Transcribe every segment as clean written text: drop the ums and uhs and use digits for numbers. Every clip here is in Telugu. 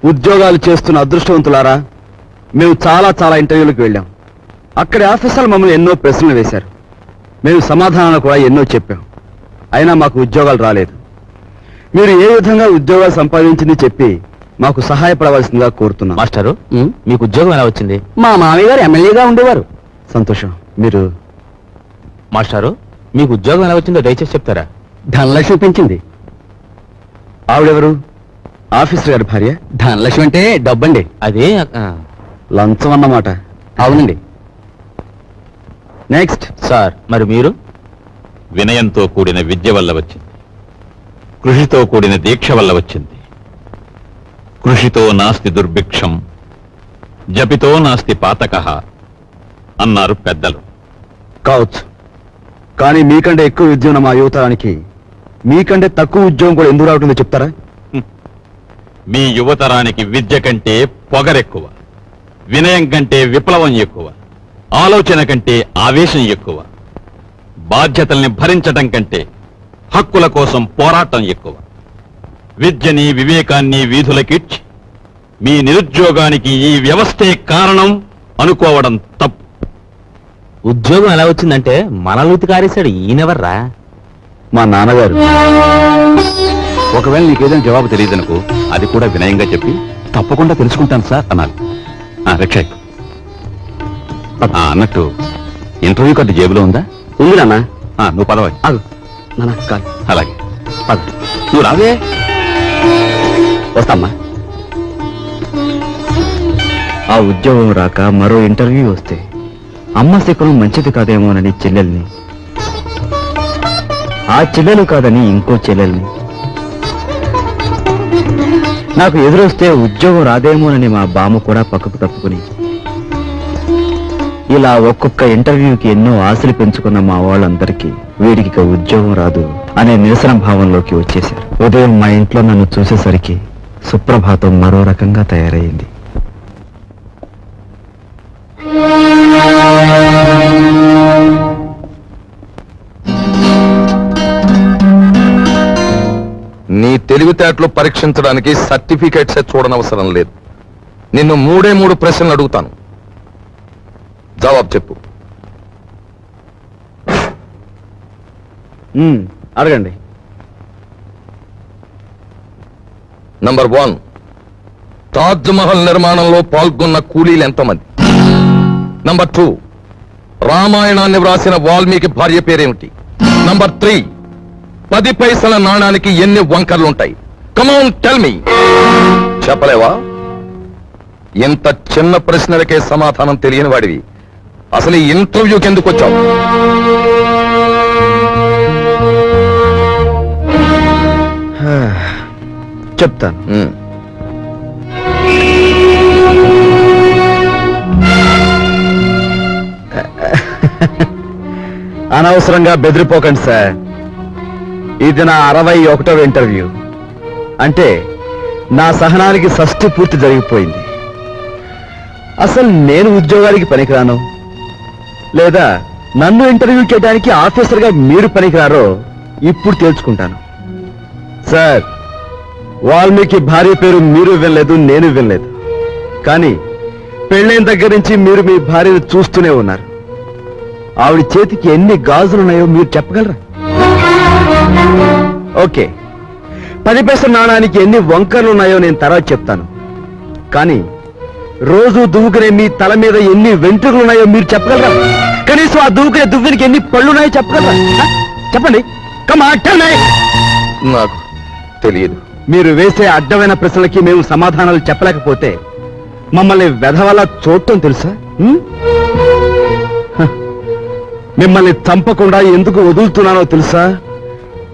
ఉద్యోగాలు చేస్తున్న అదృష్టవంతులారా, మేము చాలా చాలా ఇంటర్వ్యూలకు వెళ్ళాం. అక్కడి ఆఫీసర్లు మమ్మల్ని ఎన్నో ప్రశ్నలు వేశారు. మేము సమాధానాలు కూడా ఎన్నో చెప్పాం. అయినా మాకు ఉద్యోగాలు రాలేదు. మీరు ఏ విధంగా ఉద్యోగాలు సంపాదించింది చెప్పి మాకు సహాయపడవలసిందిగా కోరుతున్నాం. మాస్టారు, మీకు ఉద్యోగం ఎలా వచ్చింది? మా మామయ్య గారు ఎమ్మెల్యేగా ఉండేవారు. సంతోషం. మీరు మాస్టారు, మీకు ఉద్యోగం ఎలా వచ్చిందో దయచేసి చెప్తారా? ధనలక్ష్మి పెంచింది. ఆవిడెవరు? ఆఫీసర్ గారి భార్య. ధనలక్ష్మి అంటే డబ్బండి. అదే లంచం అన్నమాట. అవునండి. నెక్స్ట్. సార్, మరి మీరు? వినయంతో కూడిన విద్య వల్ల వచ్చింది, కృషితో కూడిన దీక్ష వల్ల వచ్చింది. కృషితో నాస్తి దుర్భిక్షం, జపితో నాస్తి పాతకః అన్నారు పెద్దలు. కావచ్చు, కానీ మీకంటే ఎక్కువ విద్య ఉన్న మా యువతరానికి మీకంటే తక్కువ ఉద్యోగం కూడా ఎందుకు రావటుందో చెప్తారా? మీ యువతరానికి విద్య కంటే పొగరెక్కువ, వినయం కంటే విప్లవం ఎక్కువ, ఆలోచన కంటే ఆవేశం ఎక్కువ, బాధ్యతల్ని భరించటం కంటే హక్కుల కోసం పోరాటం ఎక్కువ. విద్యని వివేకాన్ని వీధులకిడ్చి మీ నిరుద్యోగానికి ఈ వ్యవస్థే కారణం అనుకోవడం తప్పు. ఉద్యోగం ఎలా వచ్చిందంటే మనల్ని కారేశాడు. ఈయనెవర్రా? మా నాన్నగారు. ఒకవేళ నీకేదైనా జవాబు తెలియదనుకో, అది కూడా వినయంగా చెప్పి తప్పకుండా తెలుసుకుంటాను సార్ అనాలి. రిక్షా అన్నట్టు ఇంటర్వ్యూ కార్డు జేబులో ఉందా? ఉంది నాన్న. నువ్వు పదవా. నాన్న కాదు. అలాగే పద. నువ్వు రావే. వస్తామ్మా. ఆ ఉద్యోగం రాక మరో ఇంటర్వ్యూ వస్తే అమ్మ శకునం మంచిది కాదేమోనని చెల్లెల్ని, ఆ చెల్లెలు కాదని ఇంకో చెల్లెల్ని, నాకు ఎదురొస్తే ఉద్యోగం రాదేమోనని మా బామ్మ కూడా పక్కకు తప్పుకుని, ఇలా ఒక్కొక్క ఇంటర్వ్యూకి ఎన్నో ఆశలు పెంచుకున్న మా వాళ్ళందరికీ వీడికి ఇక ఉద్యోగం రాదు అనే నిరసన భావంలోకి వచ్చేశారు. ఉదయం మా ఇంట్లో నన్ను చూసేసరికి సుప్రభాతం మరో రకంగా తయారైంది. నీ తెలివితేటలు పరీక్షించడానికి సర్టిఫికేట్సే చూడనవసరం లేదు. నిన్ను 3 ప్రశ్నలు అడుగుతాను, జవాబు చెప్పు. అడగండి. నంబర్ 1, తాజ్ మహల్ నిర్మాణంలో పాల్గొన్న కూలీలు ఎంతమంది? నంబర్ 2, రామాయణాన్ని వ్రాసిన వాల్మీకి భార్య పేరేమిటి? నంబర్ 3, 10 పైసల నాణానికి ఎన్ని వంకర్లుంటాయి? Come on tell me. చెప్పలేవా? ఇంత చిన్న ప్రశ్నలకే సమాధానం తెలియని వాడివి అసలు ఈ ఇంటర్వ్యూకి ఎందుకు వచ్చావు? చెప్తాను. అనవసరంగా బెదిరిపోకండి సార్. ఇది నా 61వ ఇంటర్వ్యూ. అంటే నా సహనానికి షష్ఠి పూర్తి జరిగిపోయింది. అసలు నేను ఉద్యోగానికి పనికిరాను, లేదా నన్ను ఇంటర్వ్యూ చేయడానికి ఆఫీసర్గా మీరు పనికిరారో ఇప్పుడు తేల్చుకుంటాను. సార్, వాల్మీకి భార్య పేరు మీరు వినలేదు, నేను వినలేదు. కానీ పెళ్ళైన దగ్గర నుంచి మీరు మీ భార్యను చూస్తూనే ఉన్నారు. ఆవిడ చేతికి ఎన్ని గాజులున్నాయో మీరు చెప్పగలరా? ఓకే, 10 పైసల నాణానికి ఎన్ని వంకర్లున్నాయో నేను తర్వాత చెప్తాను. కానీ రోజు దువ్వుకునే మీ తల మీద ఎన్ని వెంట్రుకలున్నాయో మీరు చెప్పగలరా? కనీసం ఆ దువ్వుకునే దువ్వునికి ఎన్ని పళ్ళున్నాయో చెప్పగలరా? చెప్పండి. నాకు తెలియదు. మీరు వేసే అడ్డమైన ప్రశ్నలకి మేము సమాధానాలు చెప్పలేకపోతే మమ్మల్ని వెధవలా చూడటం తెలుసా? మిమ్మల్ని చంపకుండా ఎందుకు వదులుతున్నానో తెలుసా?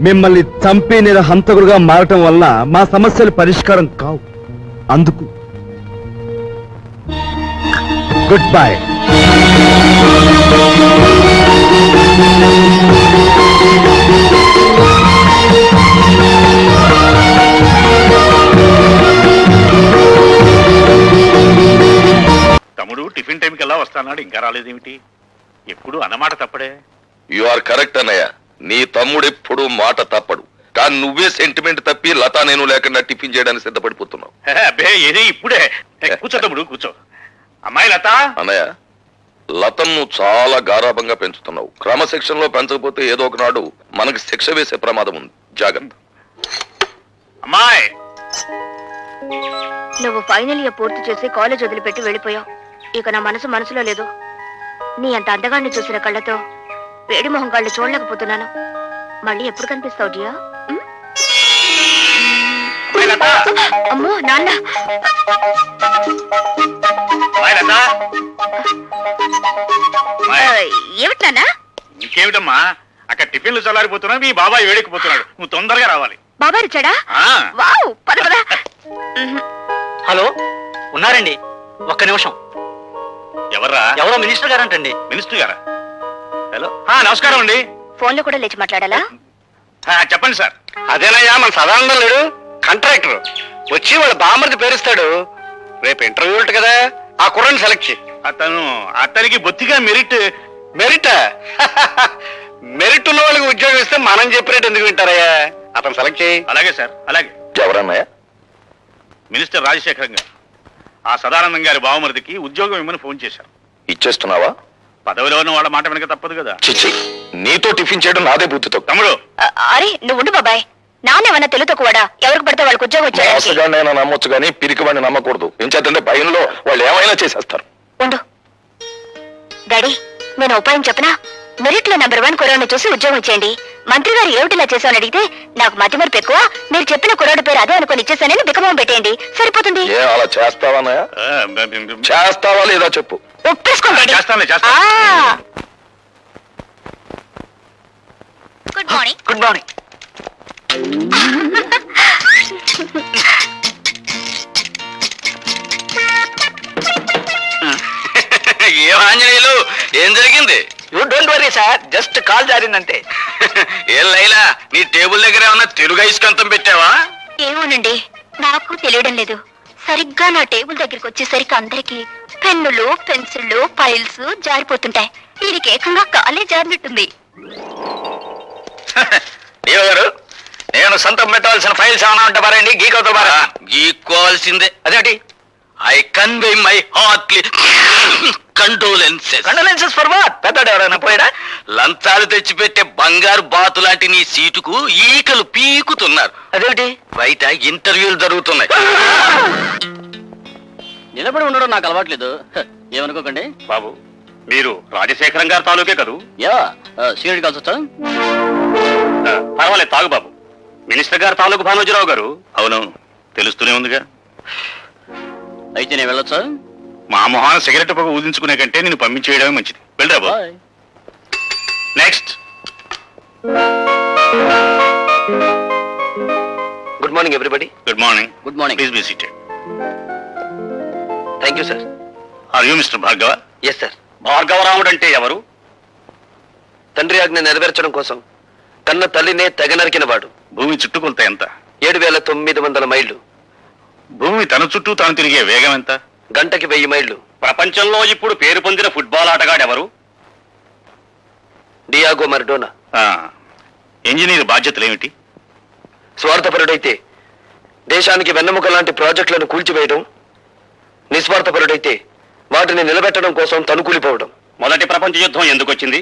మిమ్మల్ని చంపి నేను హంతకుడుగా మారటం వల్ల మా సమస్యలు పరిష్కారం కావు. అందుకు గుడ్ బై. తమ్ముడు టిఫిన్ టైంకి ఎలా వస్తానాడు, ఇంకా రాలేదేమిటి? ఎప్పుడు అన్నమాట తప్పడే. యు ఆర్ కరెక్ట్ అన్నయ్య. నీ తమ్ముడు ఎప్పుడు మాట తప్పడు. కానీ నువ్వే సెంటిమెంట్ తప్పి లతా నేను లేకుండా టిఫిన్ చేయడానికి సిద్ధపడిపోతున్నావు. అబ్బే ఏది ఇప్పుడే కూర్చో తమ్ముడు కూర్చో. అమ్మాయి లత, అన్నయ్య, లతను నువ్వు చాలా గారాభంగా పెంచుతున్నావు. క్రమశిక్షణలో పెంచకపోతే ఏదో ఒకనాడు మనకి శిక్ష వేసే ప్రమాదం ఉంది. జాగ్రత్త. అమ్మాయి నువ్వు ఫైనల్ ఇయర్ పూర్తి చేసి కాలేజ్ వదిలిపెట్టి వెళ్ళిపోయావు. ఇక నా మనసులో లేదు. నీ అంత అందగాన్ని చూసిన కళ్ళతో వేడి మొహం కళ్ళు చూడలేకపోతున్నాను. మళ్ళీ ఎప్పుడు కనిపిస్తావు డియా? అమ్మాయి లత, అమ్మో నాన్న. అమ్మాయి లత. అమ్మాయి, ఏమిటి నాన్న? ఇంకేమిటమ్మా, అక్కడ టిఫిన్లు చల్లారిపోతున్నా, మీ బాబాయ్ వేడెక్కిపోతున్నాడు. నువ్వు తొందరగా రావాలి. బాబాయ్ వచ్చాడా? ఆ, వావ్, పద పద. హలో, ఉన్నారండి? ఒక్క నిమిషం. ఎవర్రా? ఎవరో మినిస్టర్ గారంటండి. మినిస్టర్ గారా? హలో, నమస్కారం అండి. ఫోన్ లో కూడా లేచి మాట్లాడాలా? చెప్పండి సార్. అదేనయ్యా, మన సదానందం లేడు, కాంట్రాక్టర్ వచ్చి వాళ్ళ బామ్మర్ది పేరుస్తాడు. రేపు ఇంటర్వ్యూ ఉంటుంది కదా, ఆ కుర్రని సెలెక్ట్ చేయి. అతనికి బొత్తిగా మెరిట్. మెరిట్ మెరిట్ ఉన్న వాళ్ళకి ఉద్యోగం ఇస్తే మనం చెప్పినట్టు ఎందుకు వింటారయ్యా? అతను సెలెక్ట్ చేయి. అలాగే సార్, అలాగే. ఎవరన్నయ్య? మినిస్టర్ రాజశేఖరం గారు ఆ సదానందం గారి బావమరిదికి ఉద్యోగం ఇమ్మని ఫోన్ చేశారు. ఇచ్చేస్తున్నావా? పదవిలో ఉన్న వాళ్ళ మాట వెనక తప్పదు కదా. చిచ్చి, నీతో టిఫిన్ చేయడం నాదే బుద్ధితో. తమ్ముడు, అరే నువ్వు ఉండు బాబాయ్. నాన్నేమన్నా తెలుతో కూడా ఎవరికి పడితే వాళ్ళకి ఉద్యోగం వచ్చాడు. మోసగాడినైనా నమ్మొచ్చు కానీ పిరికి వాడిని నమ్మకూడదు. ఏం చేద్దంటే భయంలో వాళ్ళు ఏమైనా చేసేస్తారు. ఉండు డాడీ, నేను ఉపాయం చెప్పనా? మెరిట్ లో నెంబర్ 1 కుర్రాడిని చూసి ఉద్యోగం ఇచ్చేయండి. మంత్రి గారు ఏమిటిలా చేశామని అడిగితే నాకు మతి మరపు ఎక్కువ, మీరు చెప్పిన కుర్రాడి పేరు అదే అనుకుని ఇచ్చేసానని బికమం పెట్టేయండి, సరిపోతుంది. ఏ అలా చేస్తావానయ్య? చేస్తావా లేదా చెప్పు. ఒప్పేసుకోండి. చేస్తానులే, చేస్తా. Good morning. Good morning. ఏం ఆంజనేయులు, ఏం జరిగింది? You don't worry sir, just call జారిందంటే. ఏం లైలా, నీ టేబుల్ దగ్గర ఏమన్నా తెలుగు ఐస్కంతం పెట్టావా? ఏమోనండి, నాకు తెలియడం లేదు. సరిగ్గా నా టేబుల్ దగ్గరికి వచ్చేసరికి అందరికి పెన్నులు, పెన్సిళ్ళు, ఫైల్స్ జారిపోతుంటాయి. వీరికి ఏకంగా కాలే జారినట్టుంది. దేవ గారు, నేను సొంతం పెట్టవలసిన ఫైల్స్ ఏమైనా ఉంటే పారండి, గీకోతారా? గీక్కోవాల్సిందే. అదేంటి? I convey my heartly condolences. Condolences for what? పెద్దడు ఎవరైనా పోయాడా? లంచాలు తెచ్చిపెట్టే బంగారు బాతు లాంటి నీ సీటుకు ఈకలు పీకుతున్నారు. అదేంటి? బయట ఇంటర్వ్యూలు జరుగుతున్నాయి. నిలబడి ఉండడం నాకు అలవాట్లేదు, ఏమనుకోకండి. బాబు, మీరు రాజశేఖరం గారి తాలూకే కదూ? యా, సీనియర్ కాల్స్ వచ్చా? పర్వాలేదు, తాగు బాబు. మినిస్టర్ గారు తాలూకు భానోజీరావు గారు. అవునవును, తెలుస్తూనే ఉందిగా. అయితే నేను వెళ్ళొచ్చా? మా మొహాన సిగరెట్ పొగ ఊదించుకునే కంటే నేను పంపించేయడమే మంచిది. వెళ్ళరా బాబు. Bye. Next. Good morning everybody. Good morning. Good morning. Please be seated. Thank you sir. Are you mister Bhargav? Yes sir. Bhargavaramudu అంటే ఎవరు? తండ్రి ఆజ్ఞ నెరవేర్చడం కోసం కన్న తల్లినే తెగ నరికిన వాడు. భూమి చుట్టుకొలత ఎంత? 7,900 మైళ్ళు. భూమి తన చుట్టూ తాను తిరిగే వేగం ఎంత? గంటకి 1000 మైళ్ళు. ప్రపంచంలో ఇప్పుడు పేరు పొందిన ఫుట్బాల్ ఆటగాడు ఎవరు? Diego Maradona. ఇంజనీర్ బాధ్యతలు ఏమిటి? స్వార్థపరుడైతే దేశానికి వెన్నెముక లాంటి ప్రాజెక్టులను కూల్చివేయడం, నిస్వార్థపరుడైతే వాటిని నిలబెట్టడం కోసం తనుకూలిపోవడం. మొదటి ప్రపంచ యుద్ధం ఎందుకు వచ్చింది?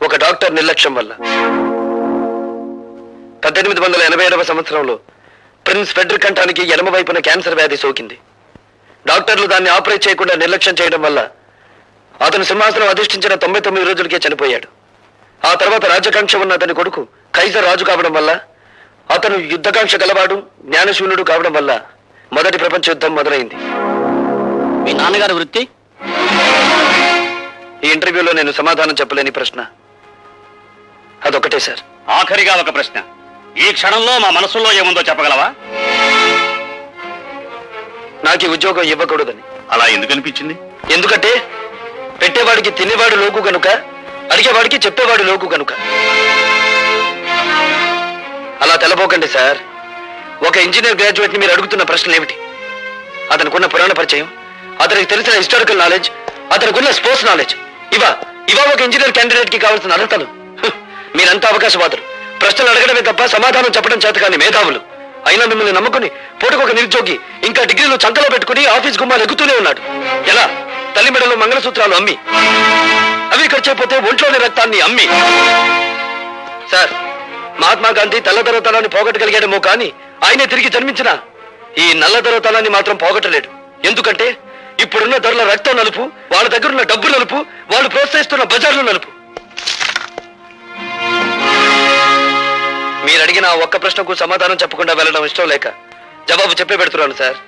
ఒక డాక్టర్ నిర్లక్ష్యం వల్ల. 1887వ సంవత్సరంలో ప్రిన్స్ ఫెడ్రిక్ కంఠానికి ఎడమ వైపున క్యాన్సర్ వ్యాధి సోకింది. డాక్టర్లు దాన్ని ఆపరేట్ చేయకుండా నిర్లక్ష్యం చేయడం వల్ల అతను సింహాసనం అధిష్ఠించిన 99 రోజులకే చనిపోయాడు. ఆ తర్వాత రాజకాంక్ష ఉన్న అతని కొడుకు కైజర్ రాజు కావడం వల్ల, అతను యుద్ధకాంక్ష గలవాడు, జ్ఞానశూన్యుడు కావడం వల్ల మొదటి ప్రపంచ యుద్ధం మొదలైంది. మీ నాన్నగారి వృత్తి? ఈ ఇంటర్వ్యూలో నేను సమాధానం చెప్పలేని ప్రశ్న అదొకటే సార్. ఆఖరిగా ఒక ప్రశ్న. ఈ క్షణంలో మా మనసులో ఏముందో చెప్పగలవా? నాకు ఈ ఉద్యోగం ఇవ్వకూడదని. అలా ఎందుకు అనిపించింది? ఎందుకంటే పెట్టేవాడికి తినేవాడు లోకు కనుక, అడిగేవాడికి చెప్పేవాడు లోకు కనుక. అలా తెలబోకండి సార్. ఒక ఇంజనీర్ గ్రాడ్యుయేట్ ని మీరు అడుగుతున్న ప్రశ్నలు ఏమిటి? అతనికున్న పురాణ పరిచయం, అతనికి తెలిసిన హిస్టారికల్ నాలెడ్జ్, అతనికున్న స్పోర్ట్స్ నాలెడ్జ్, ఇవా ఒక ఇంజనీర్ క్యాండిడేట్ కి కావాల్సిన అర్హతలు. మీరంతా అవకాశవాదులు. ప్రశ్నలు అడగడమే తప్ప సమాధానం చెప్పడం చేత కాని మేధావులు. అయినా మిమ్మల్ని నమ్ముకుని పూటకొక నిరుద్యోగి ఇంకా డిగ్రీలు చంకలో పెట్టుకుని ఆఫీస్ గుమ్మాలు ఎక్కుతూనే ఉన్నాడు. ఎలా? తల్లి మెడలో మంగళసూత్రాలు అమ్మి, అవి ఖర్చైపోతే ఒంట్లోని రక్తాన్ని అమ్మి. సార్, మహాత్మా గాంధీ తెల్లదొరతనాన్ని పోగొట్టగలిగాడేమో కానీ ఆయనే తిరిగి జన్మించిన ఈ నల్లదొరతనాన్ని మాత్రం పోగొట్టలేడు. ఎందుకంటే ఇప్పుడున్న ధరల రక్తం నలుపు, వాళ్ళ దగ్గరున్న డబ్బు నలుపు, వాళ్ళు ప్రోత్సహిస్తున్న బజార్లు నలుపు. మీరు అడిగిన ఒక్క ప్రశ్నకు సమాధానం చెప్పకుండా వెళ్ళడం ఇష్టం లేక జవాబు చెప్పే పెడుతున్నాను సార్.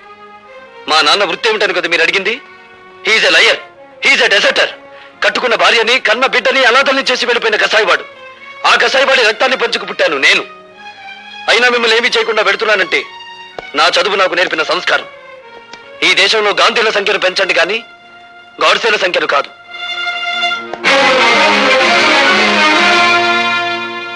మా నాన్న వృత్తి ఏమిటని కదా మీరు అడిగింది? He's a liar, he's a deserter. కట్టుకున్న భార్యని కన్న బిడ్డని అనాథల్ని చేసి వెళ్ళిపోయిన కసాయివాడు. ఆ కసాయివాడి రక్తాన్ని పంచుకు పుట్టాను నేను. అయినా మిమ్మల్ని ఏమీ చేయకుండా పెడుతున్నానంటే నా చదువు నాకు నేర్పిన సంస్కారం. ఈ దేశంలో గాంధీల సంఖ్యను పెంచండి కానీ గాడ్సేల సంఖ్యను కాదు.